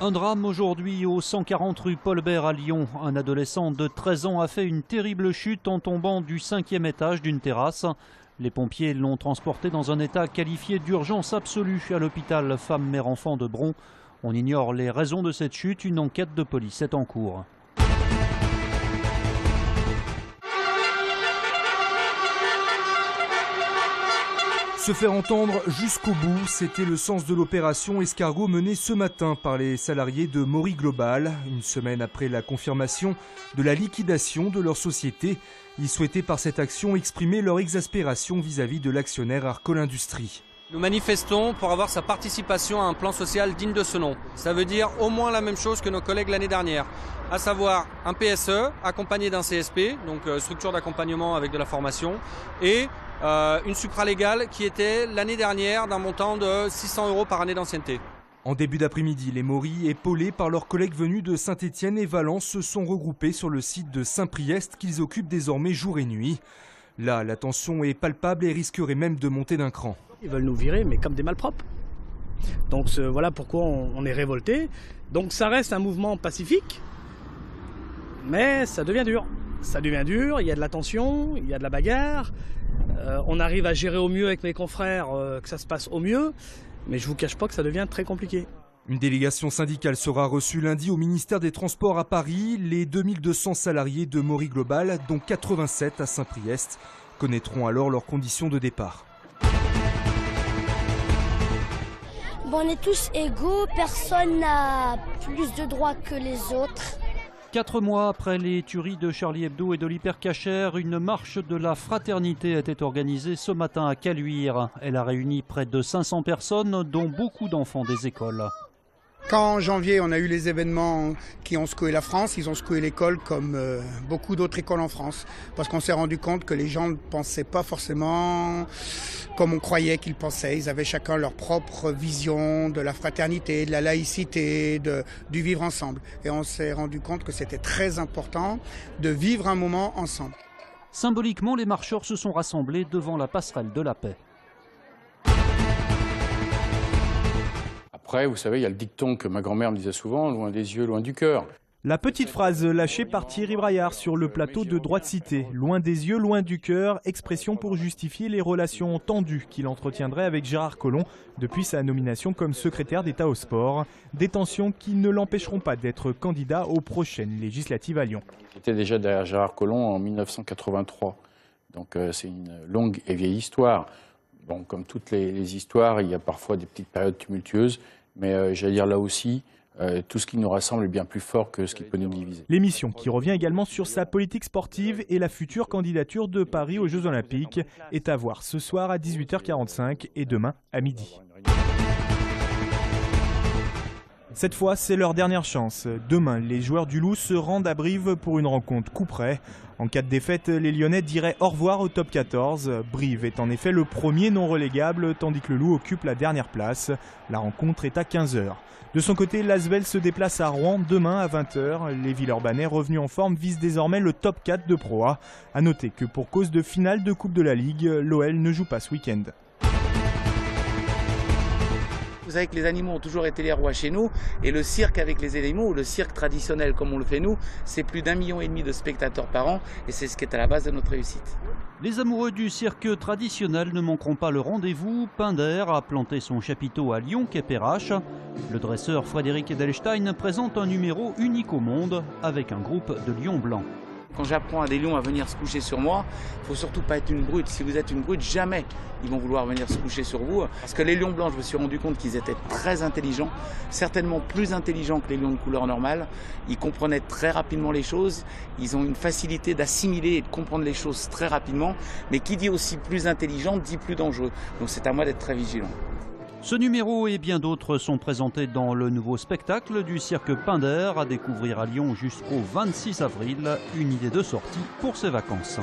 Un drame aujourd'hui au 140 rue Paul Bert à Lyon. Un adolescent de 13 ans a fait une terrible chute en tombant du 5e étage d'une terrasse. Les pompiers l'ont transporté dans un état qualifié d'urgence absolue à l'hôpital Femme-Mère-Enfant de Bron. On ignore les raisons de cette chute. Une enquête de police est en cours. Se faire entendre jusqu'au bout, c'était le sens de l'opération escargot menée ce matin par les salariés de Maury Global. Une semaine après la confirmation de la liquidation de leur société, ils souhaitaient par cette action exprimer leur exaspération vis-à-vis de l'actionnaire Arcol Industries. Nous manifestons pour avoir sa participation à un plan social digne de ce nom. Ça veut dire au moins la même chose que nos collègues l'année dernière, à savoir un PSE accompagné d'un CSP, donc structure d'accompagnement avec de la formation, et une supralégale qui était l'année dernière d'un montant de 600 € par année d'ancienneté. En début d'après-midi, les Maury, épaulés par leurs collègues venus de Saint-Étienne et Valence, se sont regroupés sur le site de Saint-Priest qu'ils occupent désormais jour et nuit. Là, la tension est palpable et risquerait même de monter d'un cran. Ils veulent nous virer, mais comme des malpropres. Donc voilà pourquoi on est révolté. Donc ça reste un mouvement pacifique, mais ça devient dur. Ça devient dur, il y a de la tension, il y a de la bagarre. On arrive à gérer au mieux avec mes confrères, que ça se passe au mieux, mais je ne vous cache pas que ça devient très compliqué. Une délégation syndicale sera reçue lundi au ministère des Transports à Paris. Les 2200 salariés de Maury Global, dont 87 à Saint-Priest, connaîtront alors leurs conditions de départ. Bon, on est tous égaux, personne n'a plus de droits que les autres. 4 mois après les tueries de Charlie Hebdo et de l'Hypercacher, une marche de la fraternité était organisée ce matin à Caluire. Elle a réuni près de 500 personnes, dont beaucoup d'enfants des écoles. Quand en janvier on a eu les événements qui ont secoué la France, ils ont secoué l'école comme beaucoup d'autres écoles en France. Parce qu'on s'est rendu compte que les gens ne pensaient pas forcément comme on croyait qu'ils pensaient. Ils avaient chacun leur propre vision de la fraternité, de la laïcité, du vivre ensemble. Et on s'est rendu compte que c'était très important de vivre un moment ensemble. Symboliquement, les marcheurs se sont rassemblés devant la passerelle de la paix. Après, vous savez, il y a le dicton que ma grand-mère me disait souvent, loin des yeux, loin du cœur. La petite phrase lâchée par Thierry Braillard sur le plateau de Droite Cité. Loin des yeux, loin du cœur, expression pour justifier les relations tendues qu'il entretiendrait avec Gérard Collomb depuis sa nomination comme secrétaire d'État au sport. Des tensions qui ne l'empêcheront pas d'être candidat aux prochaines législatives à Lyon. J'étais déjà derrière Gérard Collomb en 1983. Donc c'est une longue et vieille histoire. Bon, comme toutes les histoires, il y a parfois des petites périodes tumultueuses. Mais j'allais dire là aussi, tout ce qui nous rassemble est bien plus fort que ce qui peut nous diviser. L'émission qui revient également sur sa politique sportive et la future candidature de Paris aux Jeux Olympiques est à voir ce soir à 18h45 et demain à midi. Cette fois, c'est leur dernière chance. Demain, les joueurs du Loup se rendent à Brive pour une rencontre coup près. En cas de défaite, les Lyonnais diraient au revoir au top 14. Brive est en effet le premier non relégable, tandis que le Loup occupe la dernière place. La rencontre est à 15h. De son côté, l'Asvel se déplace à Rouen demain à 20h. Les Villeurbanais revenus en forme visent désormais le top 4 de Pro A. A noter que pour cause de finale de Coupe de la Ligue, l'OL ne joue pas ce week-end. Vous savez que les animaux ont toujours été les rois chez nous, et le cirque avec les animaux, ou le cirque traditionnel comme on le fait nous, c'est plus d'1,5 million de spectateurs par an, et c'est ce qui est à la base de notre réussite. Les amoureux du cirque traditionnel ne manqueront pas le rendez-vous. Pinder a planté son chapiteau à Lyon, quai Perrache. Le dresseur Frédéric Edelstein présente un numéro unique au monde avec un groupe de lions blancs. Quand j'apprends à des lions à venir se coucher sur moi, il ne faut surtout pas être une brute. Si vous êtes une brute, jamais ils vont vouloir venir se coucher sur vous. Parce que les lions blancs, je me suis rendu compte qu'ils étaient très intelligents, certainement plus intelligents que les lions de couleur normale. Ils comprenaient très rapidement les choses, ils ont une facilité d'assimiler et de comprendre les choses très rapidement. Mais qui dit aussi plus intelligent, dit plus dangereux. Donc c'est à moi d'être très vigilant. Ce numéro et bien d'autres sont présentés dans le nouveau spectacle du cirque Pinder à découvrir à Lyon jusqu'au 26 avril. Une idée de sortie pour ces vacances.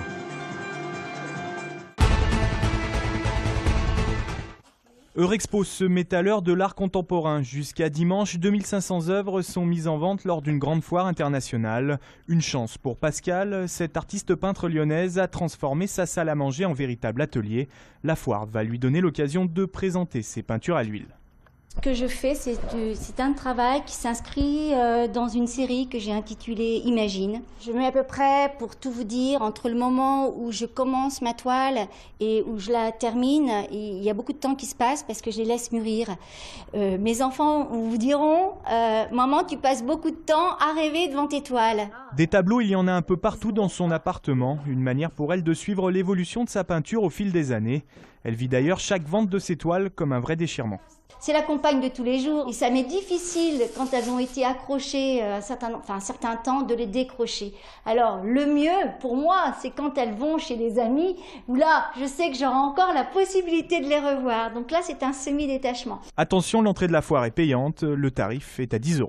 Eurexpo se met à l'heure de l'art contemporain. Jusqu'à dimanche, 2500 œuvres sont mises en vente lors d'une grande foire internationale. Une chance pour Pascal, cette artiste peintre lyonnaise a transformé sa salle à manger en véritable atelier. La foire va lui donner l'occasion de présenter ses peintures à l'huile. Ce que je fais, c'est un travail qui s'inscrit dans une série que j'ai intitulée Imagine. Je mets à peu près, pour tout vous dire, entre le moment où je commence ma toile et où je la termine, il y a beaucoup de temps qui se passe parce que je les laisse mûrir. Mes enfants vous diront, maman, tu passes beaucoup de temps à rêver devant tes toiles. Des tableaux, il y en a un peu partout dans son appartement, une manière pour elle de suivre l'évolution de sa peinture au fil des années. Elle vit d'ailleurs chaque vente de ses toiles comme un vrai déchirement. C'est la compagne de tous les jours et ça m'est difficile quand elles ont été accrochées un certain temps de les décrocher. Alors le mieux pour moi, c'est quand elles vont chez des amis où là, je sais que j'aurai encore la possibilité de les revoir. Donc là, c'est un semi-détachement. Attention, l'entrée de la foire est payante, le tarif est à 10 €.